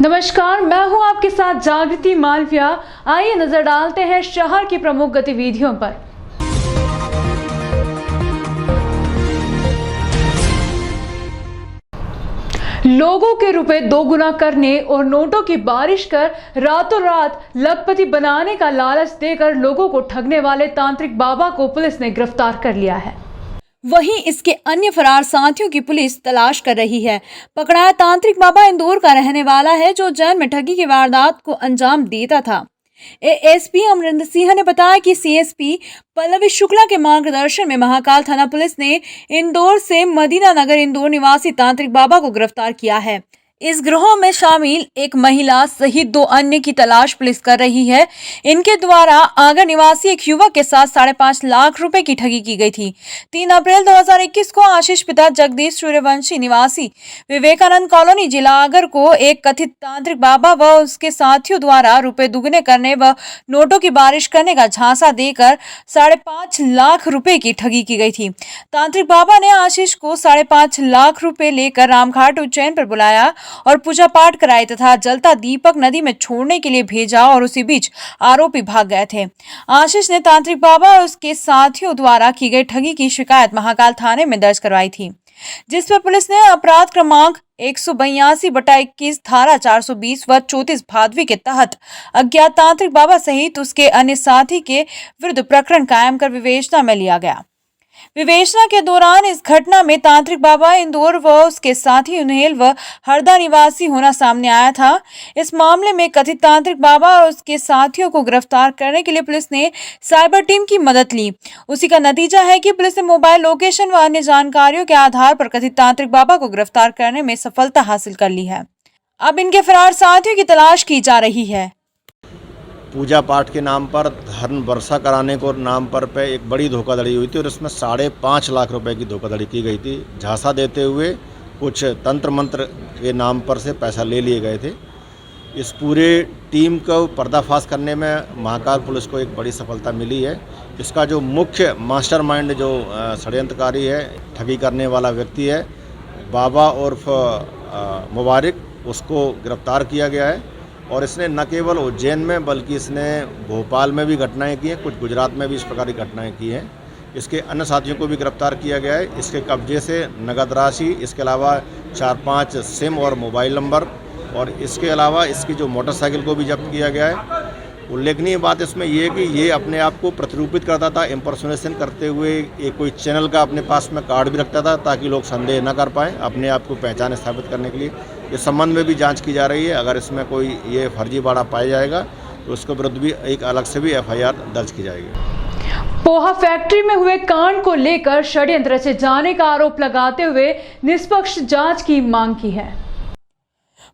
नमस्कार, मैं हूं आपके साथ जागृति मालविया। आइए नजर डालते हैं शहर की प्रमुख गतिविधियों पर। लोगों के रुपए दोगुना करने और नोटों की बारिश कर रातों रात लखपति बनाने का लालच देकर लोगों को ठगने वाले तांत्रिक बाबा को पुलिस ने गिरफ्तार कर लिया है। वहीं इसके अन्य फरार साथियों की पुलिस तलाश कर रही है। पकड़ाया तांत्रिक बाबा इंदौर का रहने वाला है, जो जैन में ठगी की वारदात को अंजाम देता था। एएसपी अमरिंदर सिंह ने बताया कि सीएसपी पल्लवी शुक्ला के मार्गदर्शन में महाकाल थाना पुलिस ने इंदौर से मदीना नगर इंदौर निवासी तांत्रिक बाबा को गिरफ्तार किया है। इस गिरोह में शामिल एक महिला सहित 2 अन्य की तलाश पुलिस कर रही है। इनके द्वारा आगर निवासी एक युवक के साथ 5.5 लाख रुपए की ठगी की गई थी। 3 अप्रैल 2021 को आशीष पिता जगदीश सूर्यवंशी निवासी विवेकानंद कॉलोनी जिला आगर को एक कथित तांत्रिक बाबा व उसके साथियों द्वारा रुपए दुगने करने व नोटों की बारिश करने का झांसा देकर 5.5 लाख रुपए की ठगी की गई थी। तांत्रिक बाबा ने आशीष को 5.5 लाख रुपए लेकर रामघाट उज्जैन पर बुलाया और पूजा पाठ कराए तथा जलता दीपक नदी में छोड़ने के लिए भेजा और उसी बीच आरोपी भाग गए थे। आशीष ने तांत्रिक बाबा और उसके साथियों द्वारा की गई ठगी की शिकायत महाकाल थाने में दर्ज करवाई थी, जिस पर पुलिस ने अपराध क्रमांक 182/21 धारा 420 व 34 भादवी के तहत अज्ञात तांत्रिक बाबा सहित उसके अन्य साथी के विरुद्ध प्रकरण कायम कर विवेचना में लिया गया। विवेचना के दौरान इस घटना में तांत्रिक बाबा इंदौर व उसके साथी उन्हेल व हरदा निवासी होना सामने आया था। इस मामले में कथित तांत्रिक बाबा और उसके साथियों को गिरफ्तार करने के लिए पुलिस ने साइबर टीम की मदद ली। उसी का नतीजा है कि पुलिस ने मोबाइल लोकेशन व अन्य जानकारियों के आधार पर कथित तांत्रिक बाबा को गिरफ्तार करने में सफलता हासिल कर ली है। अब इनके फरार साथियों की तलाश की जा रही है। पूजा पाठ के नाम पर धन वर्षा कराने को नाम पर एक बड़ी धोखाधड़ी हुई थी और इसमें 5.5 लाख रुपए की धोखाधड़ी की गई थी। झांसा देते हुए कुछ तंत्र मंत्र के नाम पर से पैसा ले लिए गए थे। इस पूरे टीम को पर्दाफाश करने में महाकाल पुलिस को एक बड़ी सफलता मिली है। इसका जो मुख्य मास्टरमाइंड जो षड्यंत्रकारी है, ठगी करने वाला व्यक्ति है, बाबा उर्फ मुबारक, उसको गिरफ्तार किया गया है। और इसने न केवल उज्जैन में बल्कि इसने भोपाल में भी घटनाएं की हैं, कुछ गुजरात में भी इस प्रकार की घटनाएं की हैं। इसके अन्य साथियों को भी गिरफ्तार किया गया है। इसके कब्जे से नगद राशि, इसके अलावा 4-5 सिम और मोबाइल नंबर, और इसके अलावा इसकी जो मोटरसाइकिल को भी जब्त किया गया है। उल्लेखनीय बात इसमें यह है कि ये अपने आप को प्रतिरूपित करता था, इम्पर्सोनेशन करते हुए एक कोई चैनल का अपने पास में कार्ड भी रखता था ताकि लोग संदेह न कर पाएँ, अपने आप को पहचान स्थापित करने के लिए। इस संबंध में भी जांच की जा रही है। अगर इसमें कोई ये फर्जीवाड़ा पाया जाएगा तो उसके विरुद्ध भी एक अलग से भी एफआईआर दर्ज की जाएगी। पोहा फैक्ट्री में हुए कांड को लेकर षड्यंत्र रचे जाने का आरोप लगाते हुए निष्पक्ष जांच की मांग की है।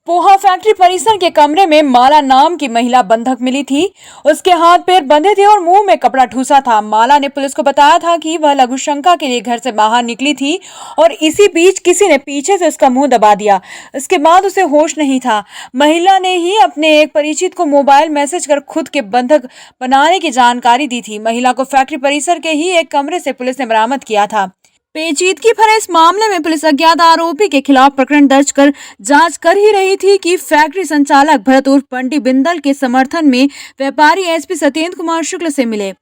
पोहा फैक्ट्री परिसर के कमरे में माला नाम की महिला बंधक मिली थी। उसके हाथ पैर बंधे थे और मुंह में कपड़ा ठूसा था। माला ने पुलिस को बताया था कि वह लघु शंका के लिए घर से बाहर निकली थी और इसी बीच किसी ने पीछे से उसका मुंह दबा दिया। इसके बाद उसे होश नहीं था। महिला ने ही अपने एक परिचित को मोबाइल मैसेज कर खुद के बंधक बनाने की जानकारी दी थी। महिला को फैक्ट्री परिसर के ही एक कमरे से पुलिस ने बरामद किया था। पेचीदगी भरे इस मामले में पुलिस अज्ञात आरोपी के खिलाफ प्रकरण दर्ज कर जांच कर ही रही थी कि फैक्ट्री संचालक भरत उर्फ बंटी बिंदल के समर्थन में व्यापारी एसपी सत्येंद्र कुमार शुक्ल से मिले।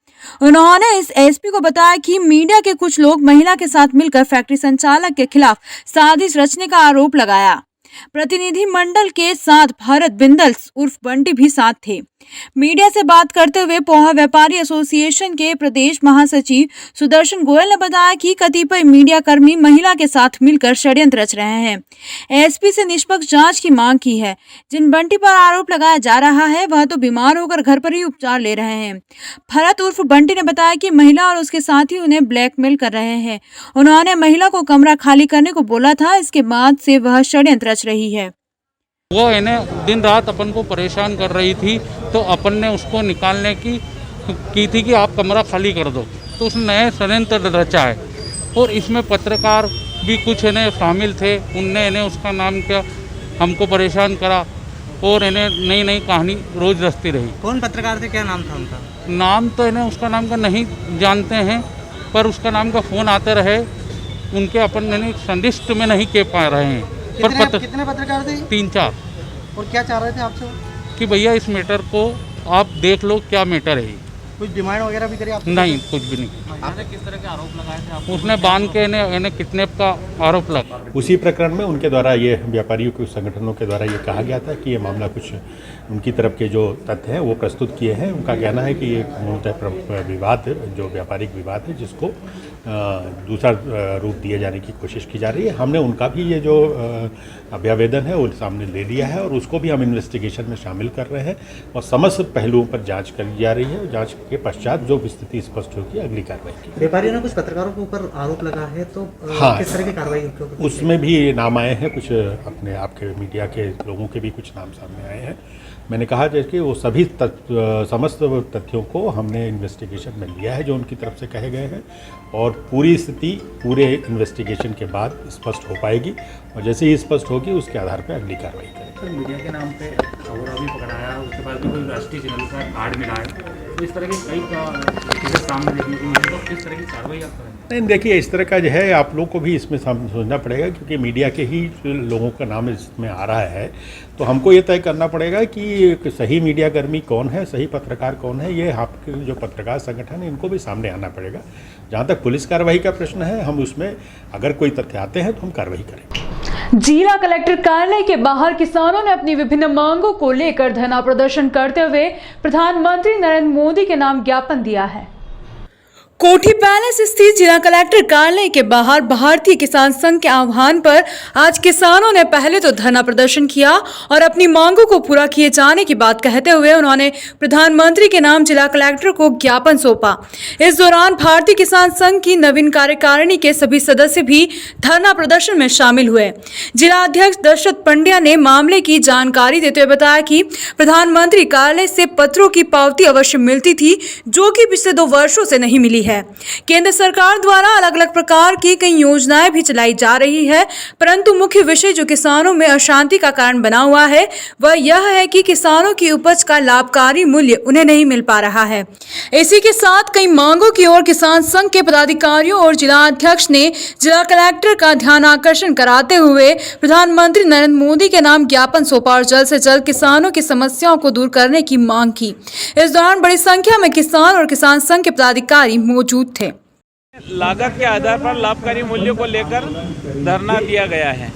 उन्होंने इस एसपी को बताया कि मीडिया के कुछ लोग महिला के साथ मिलकर फैक्ट्री संचालक के खिलाफ साजिश रचने का आरोप लगाया। प्रतिनिधि मंडल के साथ भरत बिंदल उर्फ बंटी भी साथ थे। मीडिया से बात करते हुए पोहा व्यापारी एसोसिएशन के प्रदेश महासचिव सुदर्शन गोयल ने बताया कि कतिपय मीडिया कर्मी महिला के साथ मिलकर षड्यंत्र रच रहे हैं। एसपी से निष्पक्ष जांच की मांग की है। जिन बंटी पर आरोप लगाया जा रहा है वह तो बीमार होकर घर पर ही उपचार ले रहे हैं। भरत उर्फ बंटी ने बताया कि महिला और उसके साथी उन्हें ब्लैकमेल कर रहे हैं। उन्होंने महिला को कमरा खाली करने को बोला था। इसके बाद से वह षड्यंत्र रच रही है। वो इन्हें दिन रात अपन को परेशान कर रही थी, तो अपन ने उसको निकालने की थी कि आप कमरा खाली कर दो, तो उसने षड्यंत्र रचा है। और इसमें पत्रकार भी कुछ इन्हें शामिल थे। उनने इन्हें उसका नाम किया, हमको परेशान करा और इन्हें नई नई कहानी रोज रचती रही। कौन पत्रकार थे, क्या नाम था उनका? नाम तो इन्हें उसका नाम का नहीं जानते हैं, पर उसका नाम का फ़ोन आते रहे, उनके अपन संदिष्ट में नहीं के पा रहे हैं। कितने पत्रकार थे? 3-4। और क्या चाह रहे थे आपसे? कि भैया इस मैटर को आप देख लो, क्या मैटर है। कुछ डिमांड वगैरह भी करी आपसे? नहीं, कुछ भी नहीं। आपने किस तरह के आरोप लगाए थे आप? उसने बांध के इन्हें किडनैप का आरोप लगा। उसी प्रकरण में उनके द्वारा ये व्यापारियों के संगठनों के द्वारा ये कहा गया था कि ये मामला कुछ उनकी तरफ के जो तथ्य हैं वो प्रस्तुत किए हैं। उनका कहना है कि ये मूलतः विवाद, जो व्यापारिक विवाद है, जिसको दूसरा रूप दिए जाने की कोशिश की जा रही है। हमने उनका भी ये जो अभ्यावेदन है वो सामने ले लिया है और उसको भी हम इन्वेस्टिगेशन में शामिल कर रहे हैं और समस्त पहलुओं पर जांच करी जा रही है और जांच के पश्चात जो स्थिति स्पष्ट होगी अगली कार्रवाई की। व्यापारियों ने कुछ पत्रकारों के ऊपर आरोप लगा है, तो हाँ, किस तरह की कार्रवाई उनके ऊपर? उसमें भी नाम आए हैं, कुछ अपने आपके मीडिया के लोगों के भी कुछ नाम सामने आए हैं। मैंने कहा जैसे कि वो सभी समस्त तथ्यों को हमने इन्वेस्टिगेशन में लिया है जो उनकी तरफ से कहे गए हैं और पूरी स्थिति पूरे इन्वेस्टिगेशन के बाद स्पष्ट हो पाएगी और जैसे ही स्पष्ट होगी उसके आधार पर अगली कार्रवाई करेंगे। तो मीडिया के नाम पे खबर अभी पकड़ाया, उसके बाद भी कोई राष्ट्रीय चैनल का कार्ड मिला है, तो इस तरह के कई चीज़ें सामने देखने को मिली, तो किस तरह की कार्रवाई आप करेंगे? नहीं, देखिए इस तरह का जो है आप लोग को भी इसमें सोचना पड़ेगा क्योंकि मीडिया के ही लोगों का नाम इसमें आ रहा है, तो हमको ये तय करना पड़ेगा कि सही मीडिया कर्मी कौन है, सही पत्रकार कौन है। ये आपके जो पत्रकार संगठन है इनको भी सामने आना पड़ेगा। जहाँ तक पुलिस कार्रवाई का प्रश्न है, हम उसमें अगर कोई तथ्य आते हैं तो हम कार्रवाई करेंगे। जिला कलेक्टर कार्यालय के बाहर किसानों ने अपनी विभिन्न मांगों को लेकर धरना प्रदर्शन करते हुए प्रधानमंत्री नरेंद्र मोदी के नाम ज्ञापन दिया है। कोठी पैलेस स्थित जिला कलेक्टर कार्यालय के बाहर भारतीय किसान संघ के आह्वान पर आज किसानों ने पहले तो धरना प्रदर्शन किया और अपनी मांगों को पूरा किए जाने की बात कहते हुए उन्होंने प्रधानमंत्री के नाम जिला कलेक्टर को ज्ञापन सौंपा। इस दौरान भारतीय किसान संघ की नवीन कार्यकारिणी के सभी सदस्य भी धरना प्रदर्शन में शामिल हुए। जिला अध्यक्ष दशरथ पंड्या ने मामले की जानकारी देते हुए बताया कि प्रधानमंत्री कार्यालय से पत्रों की पावती अवश्य मिलती थी, जो कि पिछले 2 वर्षों से नहीं मिली है। केंद्र सरकार द्वारा अलग अलग प्रकार की कई योजनाएं भी चलाई जा रही है, परंतु मुख्य विषय जो किसानों में अशांति का कारण बना हुआ है वह यह है कि किसानों की उपज का लाभकारी मूल्य उन्हें नहीं मिल पा रहा है। इसी के साथ कई मांगों की ओर किसान संघ के पदाधिकारियों और जिला अध्यक्ष ने जिला कलेक्टर का ध्यान आकर्षण कराते हुए प्रधानमंत्री नरेंद्र मोदी के नाम ज्ञापन सौंपा और जल्द से जल्द किसानों की समस्याओं को दूर करने की मांग की। इस दौरान बड़ी संख्या में किसान और किसान संघ के पदाधिकारी मौजूद थे। लागत के आधार पर लाभकारी मूल्यों को लेकर धरना दिया गया है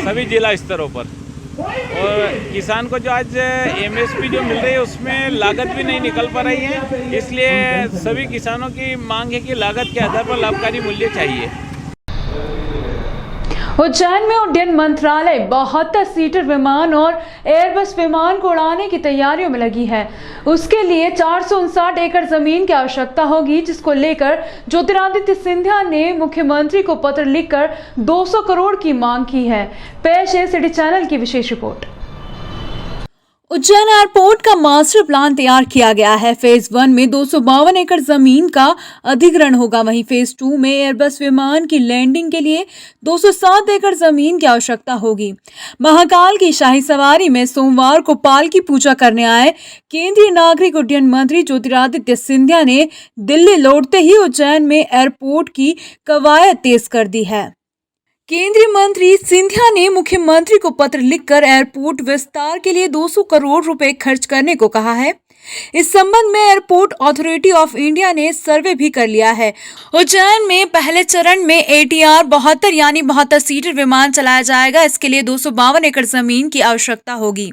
सभी जिला स्तरों पर और किसान को जो आज एमएसपी जो मिल रही है उसमें लागत भी नहीं निकल पा रही है, इसलिए सभी किसानों की मांग है कि लागत के आधार पर लाभकारी मूल्य चाहिए। उज्जैन में उड्डयन मंत्रालय 72 सीटर विमान और एयरबस विमान को उड़ाने की तैयारियों में लगी है। उसके लिए 459 एकड़ जमीन की आवश्यकता होगी, जिसको लेकर ज्योतिरादित्य सिंधिया ने मुख्यमंत्री को पत्र लिखकर 200 करोड़ की मांग की है। पेश है सिटी चैनल की विशेष रिपोर्ट। उज्जैन एयरपोर्ट का मास्टर प्लान तैयार किया गया है। फेज 1 में 252 एकड़ जमीन का अधिग्रहण होगा। वहीं फेज 2 में एयरबस विमान की लैंडिंग के लिए 207 एकड़ जमीन की आवश्यकता होगी। महाकाल की शाही सवारी में सोमवार को पालकी पूजा करने आए केंद्रीय नागरिक उड्डयन मंत्री ज्योतिरादित्य सिंधिया ने दिल्ली लौटते ही उज्जैन में एयरपोर्ट की कवायद तेज कर दी है। केंद्रीय मंत्री सिंधिया ने मुख्यमंत्री को पत्र लिखकर एयरपोर्ट विस्तार के लिए 200 करोड़ रुपए खर्च करने को कहा है। इस संबंध में एयरपोर्ट अथॉरिटी ऑफ इंडिया ने सर्वे भी कर लिया है। उज्जैन में पहले चरण में ATR 72 यानी 72 सीटर विमान चलाया जाएगा। इसके लिए 252 एकड़ जमीन की आवश्यकता होगी।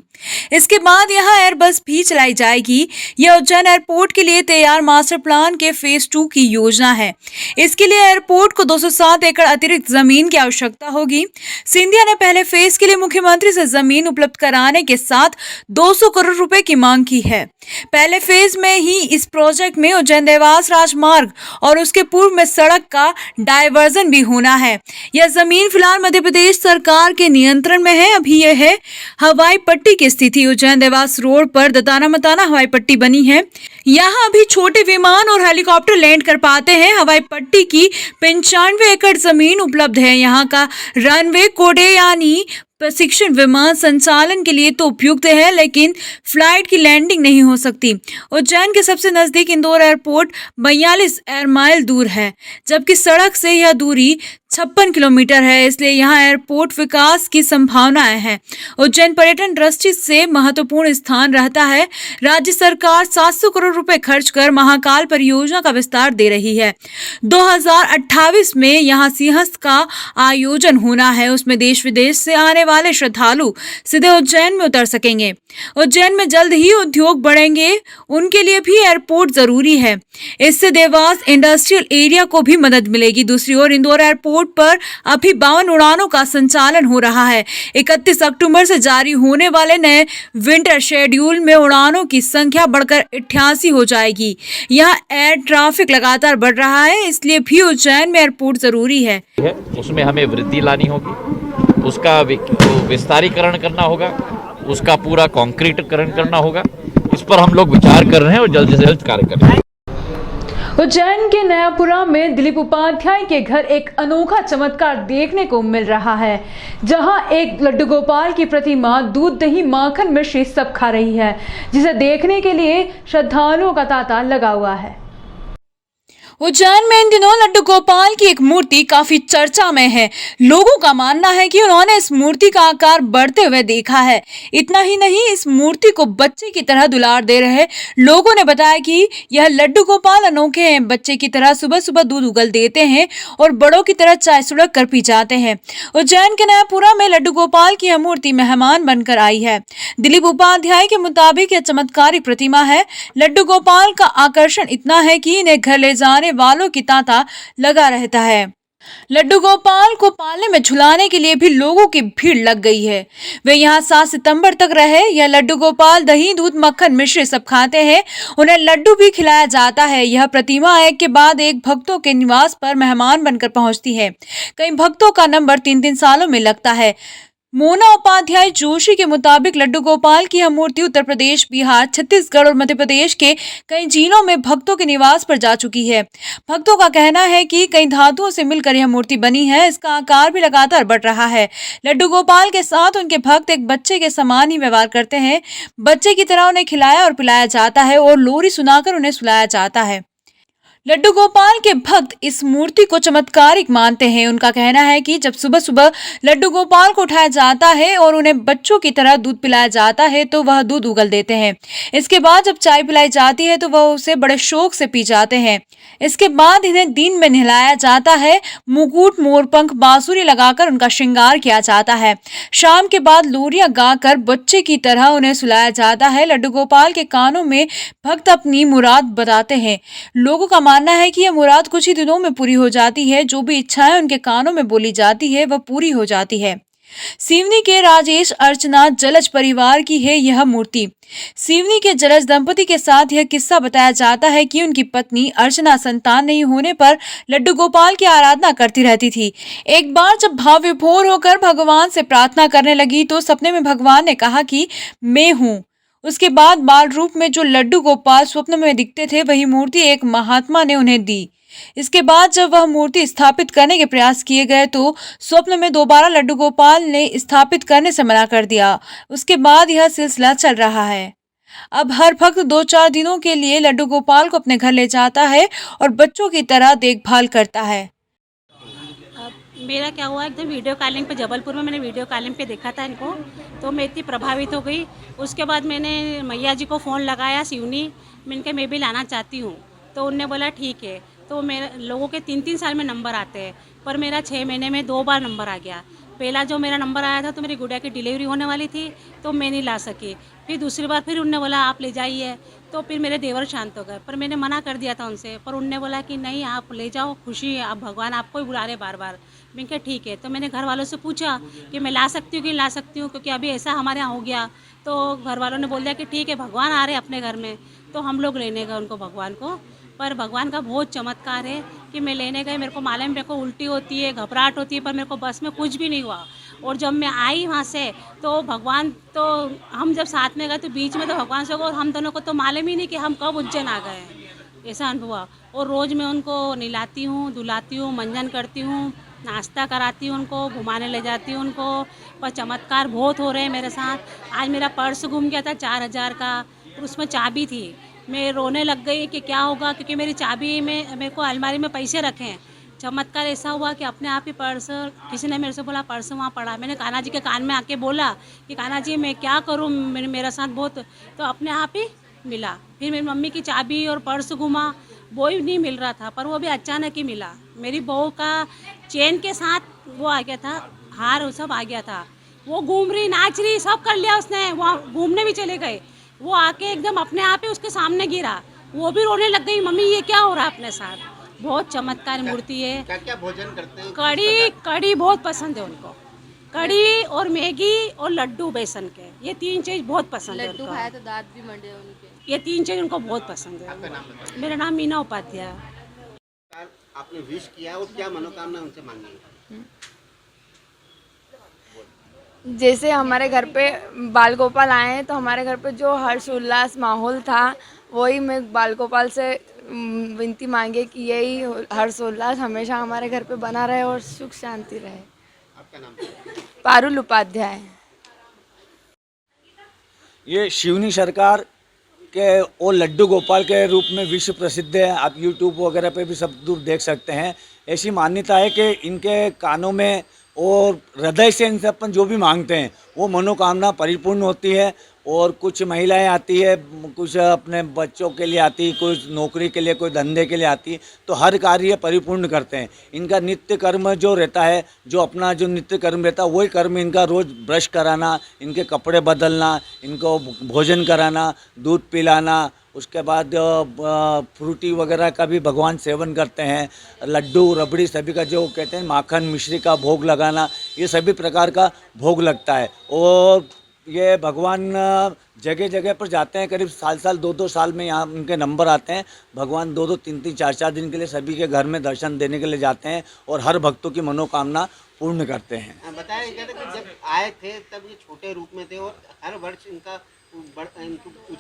इसके बाद यहां एयरबस भी चलाई जाएगी। यह उज्जैन एयरपोर्ट के लिए तैयार मास्टर प्लान के फेज 2 की योजना है। इसके लिए एयरपोर्ट को 207 एकड़ अतिरिक्त जमीन की आवश्यकता होगी। सिंधिया ने पहले फेज के लिए मुख्यमंत्री से जमीन उपलब्ध कराने के साथ 200 करोड़ रुपए की मांग की है। पहले फेज में ही इस प्रोजेक्ट में उज्जैन देवास राजमार्ग और उसके पूर्व में सड़क का डायवर्जन भी होना है। यह जमीन फिलहाल मध्य प्रदेश सरकार के नियंत्रण में है। अभी यह है हवाई पट्टी की स्थिति। उज्जैन देवास रोड पर दताना मताना हवाई पट्टी बनी है। यहाँ अभी छोटे विमान और हेलीकॉप्टर लैंड कर पाते हैं। हवाई पट्टी की 95 एकड़ जमीन उपलब्ध है। यहाँ का रनवे कोडे यानी प्रशिक्षण विमान संचालन के लिए तो उपयुक्त है, लेकिन फ्लाइट की लैंडिंग नहीं हो सकती। उज्जैन के सबसे नजदीक इंदौर एयरपोर्ट 42 एयर माइल दूर है, जबकि सड़क से यह दूरी 56 किलोमीटर है। इसलिए यहाँ एयरपोर्ट विकास की संभावनाएं हैं। उज्जैन पर्यटन दृष्टि से महत्वपूर्ण स्थान रहता है। राज्य सरकार 700 करोड़ रुपए खर्च कर महाकाल परियोजना का विस्तार दे रही है। 2028 में यहाँ सिंहस्थ का आयोजन होना है। उसमें देश विदेश से आने वाले श्रद्धालु सीधे उज्जैन में उतर सकेंगे। उज्जैन में जल्द ही उद्योग बढ़ेंगे, उनके लिए भी एयरपोर्ट जरूरी है। इससे देवास इंडस्ट्रियल एरिया को भी मदद मिलेगी। दूसरी ओर इंदौर एयरपोर्ट पर अभी 52 उड़ानों का संचालन हो रहा है। 31 अक्टूबर से जारी होने वाले नए विंटर शेड्यूल में उड़ानों की संख्या बढ़कर 88 हो जाएगी। यहाँ एयर ट्रैफिक लगातार बढ़ रहा है, इसलिए भी उज्जैन में एयरपोर्ट जरूरी है। उसमें हमें वृद्धि लानी होगी, उसका विस्तारीकरण करना होगा, उसका पूरा कंक्रीटीकरण करना होगा। इस पर हम लोग विचार कर रहे हैं और जल्द से जल्द कार्य कर रहे हैं। उज्जैन के नयापुरा में दिलीप उपाध्याय के घर एक अनोखा चमत्कार देखने को मिल रहा है, जहां एक लड्डू गोपाल की प्रतिमा दूध, दही, माखन, मिश्री सब खा रही है, जिसे देखने के लिए श्रद्धालुओं का तांता लगा हुआ है। उज्जैन में इन दिनों लड्डू गोपाल की एक मूर्ति काफी चर्चा में है। लोगों का मानना है कि उन्होंने इस मूर्ति का आकार बढ़ते हुए देखा है। इतना ही नहीं, इस मूर्ति को बच्चे की तरह दुलार दे रहे लोगों ने बताया कि यह लड्डू गोपाल अनोखे हैं। बच्चे की तरह सुबह सुबह दूध उगल देते हैं और बड़ों की तरह चाय सुड़क कर पी जाते हैं। उज्जैन के नयापुरा में लड्डू गोपाल की यह मूर्ति मेहमान बनकर आई है। दिलीप उपाध्याय के मुताबिक यह चमत्कारिक प्रतिमा है। लड्डू गोपाल का आकर्षण इतना है कि इन्हें घर ले जाने वालों की तांता लगा रहता है। लड्डू गोपाल को पालने में झुलाने के लिए भी लोगों की भीड़ लग गई है। वे यहाँ 7 सितंबर तक रहे। यह लड्डू गोपाल दही, दूध, मक्खन, मिश्री सब खाते हैं। उन्हें लड्डू भी खिलाया जाता है। यह प्रतिमा एक के बाद एक भक्तों के निवास पर मेहमान बनकर पहुंचती है। कई भक्तों का नंबर 3-3 सालों में लगता है। मोना उपाध्याय जोशी के मुताबिक लड्डू गोपाल की यह मूर्ति उत्तर प्रदेश, बिहार, छत्तीसगढ़ और मध्य प्रदेश के कई जिलों में भक्तों के निवास पर जा चुकी है। भक्तों का कहना है कि कई धातुओं से मिलकर यह मूर्ति बनी है। इसका आकार भी लगातार बढ़ रहा है। लड्डू गोपाल के साथ उनके भक्त एक बच्चे के समान ही व्यवहार करते हैं। बच्चे की तरह उन्हें खिलाया और पिलाया जाता है और लोरी सुनाकर उन्हें सुलाया जाता है। लड्डू गोपाल के भक्त इस मूर्ति को चमत्कारिक मानते हैं। उनका कहना है कि जब सुबह सुबह लड्डू गोपाल को उठाया जाता है और उन्हें बच्चों की तरह दूध पिलाया जाता है तो वह दूध उगल देते हैं। इसके बाद जब चाय पिलाई जाती है तो वह उसे बड़े शौक से पी जाते हैं। इसके बाद इन्हें दिन में नहलाया जाता है। मुकुट, मोरपंख, बांसुरी लगाकर उनका श्रृंगार किया जाता है। शाम के बाद लोरियां गाकर बच्चे की तरह उन्हें सुलाया जाता है। लड्डू गोपाल के कानों में भक्त अपनी मुराद बताते हैं। लोगों का मानना है कि यह मुराद कुछ ही दिनों में पूरी हो जाती है। जो भी इच्छाएं उनके कानों में बोली जाती है वह पूरी हो जाती है। सिवनी के राजेश अर्चना जलज परिवार की है यह मूर्ति। सिवनी के जलज दंपति के साथ यह किस्सा बताया जाता है कि उनकी पत्नी अर्चना संतान नहीं होने पर लड्डू गोपाल की आराधना करती रहती थी। एक बार जब भाव विभोर होकर भगवान से प्रार्थना करने लगी तो सपने में भगवान ने कहा कि मैं हूँ। उसके बाद बाल रूप में जो लड्डू गोपाल स्वप्न में दिखते थे वही मूर्ति एक महात्मा ने उन्हें दी। इसके बाद जब वह मूर्ति स्थापित करने के प्रयास किए गए तो स्वप्न में दोबारा लड्डू गोपाल ने स्थापित करने से मना कर दिया। उसके बाद यह सिलसिला चल रहा है। अब हर भक्त 2-4 दिनों के लिए लड्डू गोपाल को अपने घर ले जाता है और बच्चों की तरह देखभाल करता है। मेरा क्या हुआ, एकदम वीडियो कॉलिंग पे जबलपुर में मैंने वीडियो कॉलिंग पे देखा था इनको, तो मैं इतनी प्रभावित हो गई। उसके बाद मैंने मैया जी को फ़ोन लगाया सिवनी, मैं भी लाना चाहती हूँ। तो उनने बोला ठीक है। तो मेरे लोगों के 3-3 साल में नंबर आते हैं, पर मेरा 6 महीने में 2 बार नंबर आ गया। पहला जो मेरा नंबर आया था तो मेरी गुड़िया की डिलीवरी होने वाली थी तो मैं नहीं ला सकी। फिर दूसरी बार फिर उनने बोला आप ले जाइए, तो फिर मेरे देवर शांत हो गए, पर मैंने मना कर दिया था उनसे। पर उनने बोला कि नहीं आप ले जाओ, खुशी है, आप भगवान आपको ही बुला रहे बार बार। मैंने कहा ठीक है। तो मैंने घर वालों से पूछा कि मैं ला सकती हूँ कि ला सकती हूँ, क्योंकि अभी ऐसा हमारे यहाँ हो गया। तो घर वालों ने बोल दिया कि ठीक है, भगवान आ रहे अपने घर में, तो हम लोग लेने गए उनको भगवान को। पर भगवान का बहुत चमत्कार है कि मैं लेने गई, मेरे को मालूम, मेरे को उल्टी होती है, घबराहट होती है, पर मेरे को बस में कुछ भी नहीं हुआ। और जब मैं आई वहाँ से तो भगवान, तो हम जब साथ में गए तो बीच में तो भगवान से, और हम दोनों को तो मालूम ही नहीं कि हम कब उज्जैन आ गए, ऐसा अनुभव हुआ। और रोज़ मैं उनको नहलाती हूँ, धुलाती हूँ, मंजन करती हूँ, नाश्ता कराती हूँ उनको, घुमाने ले जाती हूँ उनको, पर चमत्कार बहुत हो रहे हैं मेरे साथ। आज मेरा पर्स गुम गया था 4000 का, और उसमें चाबी थी। मैं रोने लग गई कि क्या होगा, क्योंकि मेरी चाबी में मेरे को अलमारी में पैसे रखे हैं। चमत्कार ऐसा हुआ कि अपने आप ही पर्स, किसी ने मेरे से बोला पर्स वहाँ पड़ा। मैंने कान्हा जी के कान में आके बोला कि कान्हा जी मैं क्या करूँ, मेरा साथ बहुत, तो अपने आप ही मिला। फिर मेरी मम्मी की चाबी और पर्स घुमा, वो ही नहीं मिल रहा था, पर वो भी अचानक ही मिला। मेरी बहू का चेन के साथ वो आ गया था, हार वो सब आ गया था। वो घूम रही, नाच रही, सब कर लिया उसने, वहाँ घूमने भी चले गए। वो आके एकदम अपने आप ही उसके सामने गिरा, वो भी रोने लग गई, मम्मी ये क्या हो रहा है अपने साथ। बहुत चमत्कार मूर्ति है। क्या क्या भोजन करते हैं? कड़ी बहुत पसंद है उनको, कड़ी और मैगी और लड्डू बेसन के, ये 3 चीज़ बहुत पसंद है। लड्डू खाया तो दांत भी मंडे उनके। ये 3 चीज़ उनको बहुत पसंद है। आपका नाम बताइए। मेरा नाम मीना उपाध्याय। आपने विश किया और क्या मनोकामना उनसे मांगी है? जैसे हमारे घर पे बाल गोपाल आए हैं, तो हमारे घर पे जो हर्ष उल्लास माहौल था, वही मैं बाल गोपाल से विनती मांगे कि यही हर्ष उल्लास हमेशा हमारे घर पे बना रहे और सुख शांति रहे। आपका नाम? पारुल उपाध्याय। ये शिवनी सरकार के और लड्डू गोपाल के रूप में विश्व प्रसिद्ध है। आप यूट्यूब वगैरह पे भी सब दूर देख सकते हैं। ऐसी मान्यता है कि इनके कानों में और हृदय से इनसे अपन जो भी मांगते हैं वो मनोकामना परिपूर्ण होती है। और कुछ महिलाएं आती है, कुछ अपने बच्चों के लिए आती, कुछ नौकरी के लिए, कोई धंधे के लिए आती, तो हर कार्य परिपूर्ण करते हैं। इनका नित्य कर्म जो रहता है, जो अपना जो नित्य कर्म रहता है, वही कर्म इनका रोज़ ब्रश कराना, इनके कपड़े बदलना, इनको भोजन कराना, दूध पिलाना, उसके बाद फ्रूटी वगैरह का भी भगवान सेवन करते हैं। लड्डू रबड़ी सभी का जो कहते हैं माखन मिश्री का भोग लगाना, ये सभी प्रकार का भोग लगता है। और ये भगवान जगह जगह पर जाते हैं, करीब साल 2-2 साल में यहाँ उनके नंबर आते हैं। भगवान 2-2, 3-3, 4-4 दिन के लिए सभी के घर में दर्शन देने के लिए जाते हैं और हर भक्तों की मनोकामना पूर्ण करते हैं। बताया गया था कि जब आए थे तब ये छोटे रूप में थे और हर वर्ष इनका ऊंचाई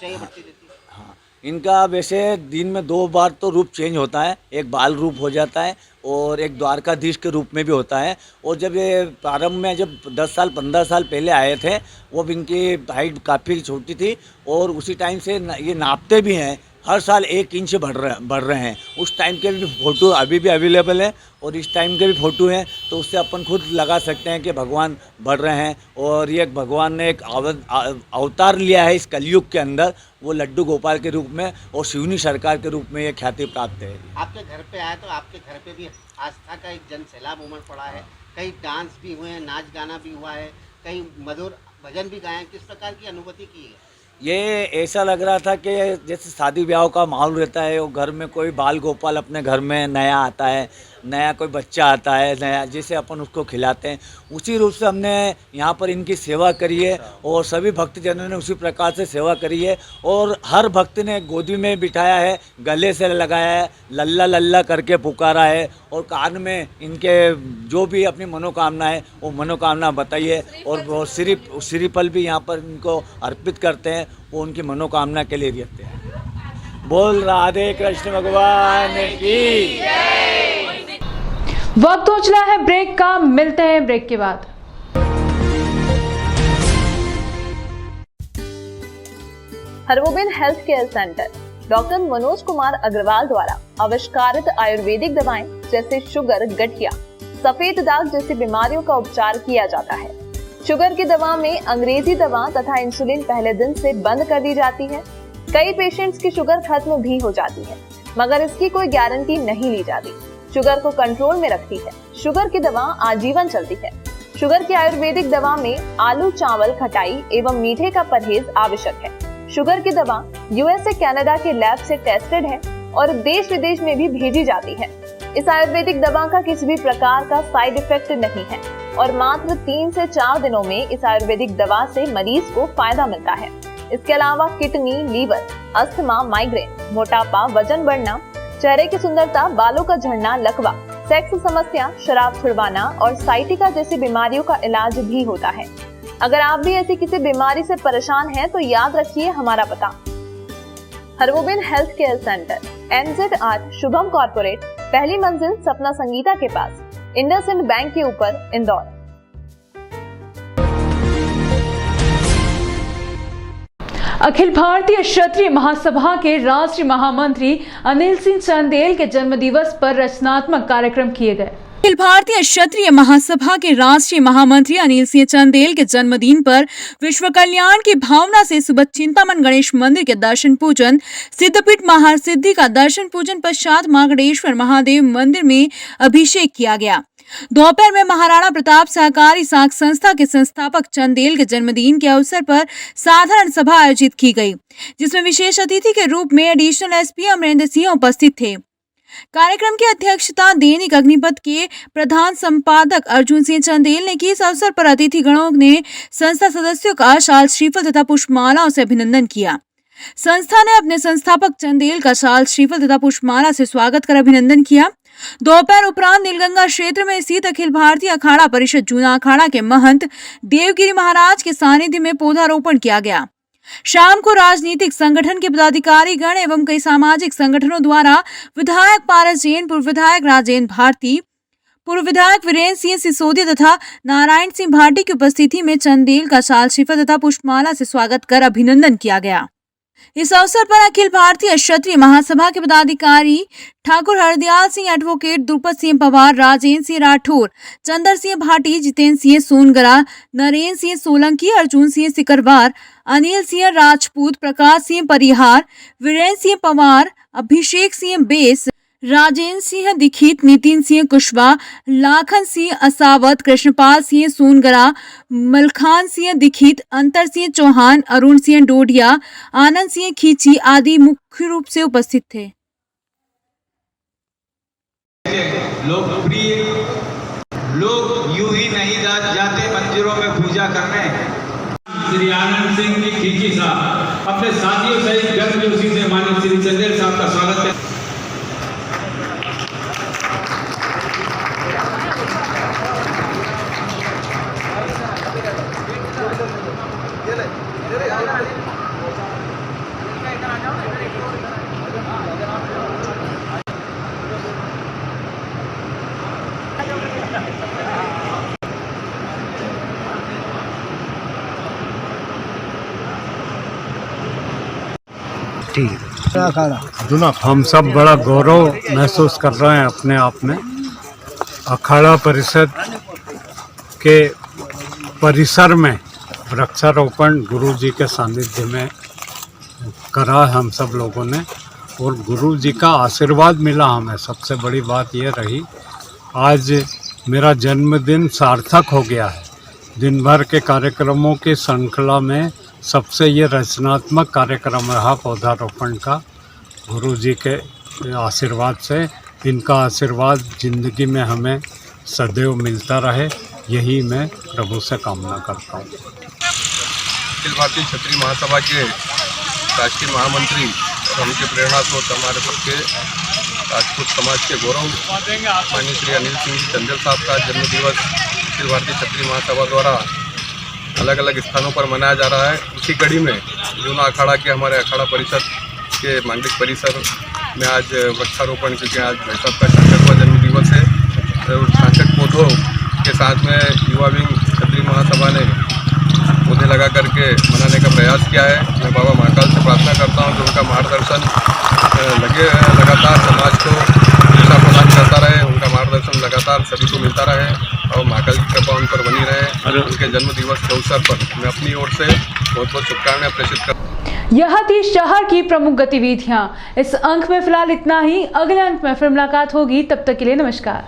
बढ़ती रहती है। हाँ, इनका वैसे दिन में 2 बार तो रूप चेंज होता है। एक बाल रूप हो जाता है और एक द्वारकाधीश के रूप में भी होता है। और जब ये प्रारंभ में जब 10 साल 15 साल पहले आए थे, वो इनकी हाइट काफ़ी छोटी थी और उसी टाइम से ये नापते भी हैं, हर साल 1 इंच बढ़ रहे हैं। उस टाइम के भी फ़ोटो अभी भी अवेलेबल है और इस टाइम के भी फ़ोटो हैं, तो उससे अपन खुद लगा सकते हैं कि भगवान बढ़ रहे हैं। और ये भगवान ने एक अवतार लिया है इस कलयुग के अंदर, वो लड्डू गोपाल के रूप में और शिवनी सरकार के रूप में ये ख्याति प्राप्त है। आपके घर पे आए तो आपके घर पे भी आस्था का एक जन सैलाब उमड़ पड़ा है। कई डांस भी हुए हैं, नाच गाना भी हुआ है, कई मधुर भजन भी गाए हैं। किस प्रकार की अनुभूति की है? ये ऐसा लग रहा था कि जैसे शादी ब्याह का माहौल रहता है, वो घर में कोई बाल गोपाल अपने घर में नया आता है, नया कोई बच्चा आता है नया, जैसे अपन उसको खिलाते हैं, उसी रूप से हमने यहाँ पर इनकी सेवा करी है और सभी भक्तजनों ने उसी प्रकार से सेवा करी है। और हर भक्त ने गोदी में बिठाया है, गले से लगाया है, लल्ला लल्ला करके पुकारा है और कान में इनके जो भी अपनी मनोकामना है वो मनोकामना बताइए। और वो श्रीफल भी यहाँ पर इनको अर्पित करते हैं, वो उनकी मनोकामना के लिए रहते हैं। बोल राधे कृष्ण भगवान की। वक्त हो चला है ब्रेक का, मिलते हैं ब्रेक के बाद। Hargobind health care centre doctor Manoj Kumar Agarwal द्वारा आविष्कारित आयुर्वेदिक दवाएं जैसे शुगर, गठिया, सफेद दाग जैसी बीमारियों का उपचार किया जाता है। शुगर की दवा में अंग्रेजी दवा तथा इंसुलिन पहले दिन से बंद कर दी जाती है। कई पेशेंट्स की शुगर खत्म भी हो जाती है, मगर इसकी कोई गारंटी नहीं ली जाती। शुगर को कंट्रोल में रखती है। शुगर की दवा आजीवन चलती है। शुगर की आयुर्वेदिक दवा में आलू, चावल, खटाई एवं मीठे का परहेज आवश्यक है। शुगर की दवा यूएसए, कनाडा के लैब से टेस्टेड है और देश विदेश में भी भेजी जाती है। इस आयुर्वेदिक दवा का किसी भी प्रकार का साइड इफेक्ट नहीं है और मात्र 3 से 4 दिनों में इस आयुर्वेदिक दवा से मरीज को फायदा मिलता है। इसके अलावा किडनी, लीवर, अस्थमा, माइग्रेन, मोटापा, वजन बढ़ना, चेहरे की सुंदरता, बालों का झड़ना, लकवा, सेक्स समस्या, शराब छुड़वाना और साइटिका जैसी बीमारियों का इलाज भी होता है। अगर आप भी ऐसी किसी बीमारी से परेशान हैं तो याद रखिए हमारा पता। Hargobind health care centre, NZ 8 Shubham corporate, पहली मंजिल सपना संगीता के पास, इंडसइंड बैंक के ऊपर इंदौर। अखिल भारतीय क्षत्रिय महासभा के राष्ट्रीय महामंत्री अनिल सिंह चंदेल के जन्मदिवस पर रचनात्मक कार्यक्रम किए गए। अखिल भारतीय क्षत्रिय महासभा के राष्ट्रीय महामंत्री अनिल सिंह चंदेल के जन्मदिन पर विश्व कल्याण की भावना से सुबह चिंतामन गणेश मंदिर के दर्शन पूजन, सिद्धपीठ महासिद्धि का दर्शन पूजन पश्चात मार्कंडेश्वर महादेव मंदिर में अभिषेक किया गया। दोपहर में महाराणा प्रताप सहकारी साख संस्था के संस्थापक चंदेल के जन्मदिन के अवसर पर साधारण सभा आयोजित की गई, जिसमें विशेष अतिथि के रूप में एडिशनल एसपी अमरेंद्र सिंह उपस्थित थे। कार्यक्रम की अध्यक्षता दैनिक अग्निपथ के प्रधान संपादक अर्जुन सिंह चंदेल ने की। इस अवसर पर अतिथि गणों ने संस्था सदस्यों का शाल श्रीफल तथा पुष्पमालाओं से अभिनंदन किया। संस्था ने अपने संस्थापक चंदेल का शाल श्रीफल तथा पुष्पमाला से स्वागत कर अभिनंदन किया। दोपहर उपरांत नीलगंगा क्षेत्र में स्थित अखिल भारतीय अखाड़ा परिषद जूना अखाड़ा के महंत देवगिरी महाराज के सानिध्य में पौधारोपण किया गया। शाम को राजनीतिक संगठन के पदाधिकारी गण एवं कई सामाजिक संगठनों द्वारा विधायक पारस जैन, पूर्व विधायक राजेंद्र भारती, पूर्व विधायक वीरेंद्र सिंह सिसोदिया तथा नारायण सिंह भाटी की उपस्थिति में चंदेल का शाल श्रीफल तथा पुष्पमाला से स्वागत कर अभिनंदन किया गया। इस अवसर पर अखिल भारतीय क्षत्रिय महासभा के पदाधिकारी ठाकुर हरदयाल सिंह, एडवोकेट द्रुपद सिंह पवार, राजेंद्र सिंह राठौर, चंदर सिंह भाटी, जितेंद्र सिंह सोनगरा, नरेंद्र सिंह सोलंकी, अर्जुन सिंह सिकरवार, अनिल सिंह राजपूत, प्रकाश सिंह परिहार, वीरेंद्र सिंह पवार, अभिषेक सिंह बेस, राजेंद्र सिंह दीक्षित, नितिन सिंह कुशवाहा, लाखन सिंह असावत, कृष्णपाल सिंह सोनगरा, मलखान सिंह दीक्षित, अंतर सिंह चौहान, अरुण सिंह डोडिया, आनंद सिंह खींची आदि मुख्य रूप से उपस्थित थे। लोकप्रिय लोग यूं ही नहीं जाते मंदिरों में पूजा करने। श्री आनंद सिंह की खींची साहब अपने साथियों सहित गर्मजोशी से माननीय श्री चंदेल साहब का स्वागत है। हम सब बड़ा गौरव महसूस कर रहे हैं अपने आप में। अखाड़ा परिषद के परिसर में वृक्षारोपण गुरु जी के सानिध्य में करा हम सब लोगों ने, और गुरु जी का आशीर्वाद मिला हमें। सबसे बड़ी बात यह रही, आज मेरा जन्मदिन सार्थक हो गया है। दिन भर के कार्यक्रमों की श्रृंखला में सबसे ये रचनात्मक कार्यक्रम रहा पौधारोपण का। गुरु जी के आशीर्वाद से, इनका आशीर्वाद जिंदगी में हमें सदैव मिलता रहे, यही मैं प्रभु से कामना करता हूँ। अखिल भारतीय क्षत्रिय महासभा के राष्ट्रीय महामंत्री और उनके प्रेरणा स्रोत हमारे सबके राजपूत समाज के गौरव माननीय श्री अनिल सिंह चंदेल साहब का जन्मदिवस अखिल भारतीय क्षत्रिय महासभा द्वारा अलग अलग स्थानों पर मनाया जा रहा है। उसी कड़ी में जूना अखाड़ा के हमारे अखाड़ा परिषद के मांडलिक परिसर में आज वृक्षारोपण, क्योंकि आज भाई साहब का 66वां जन्मदिवस है, और 66 पौधों के साथ में युवा विंग क्षत्रिय महासभा ने पौधे लगा करके मनाने का प्रयास किया है। मैं बाबा महाकाल से प्रार्थना करता हूँ कि उनका मार्गदर्शन लगातार समाज को दिशा प्रदान करता रहे, उनका मार्गदर्शन लगातार सभी को मिलता रहे और महाकाल की कृपा उन पर बनी रहे। उनके जन्मदिवस के अवसर पर मैं अपनी ओर से बहुत बहुत शुभकामनाएं प्रेषित करता। यह थी शहर की प्रमुख गतिविधियां। इस अंक में फिलहाल इतना ही। अगले अंक में फिर मुलाकात होगी, तब तक के लिए नमस्कार।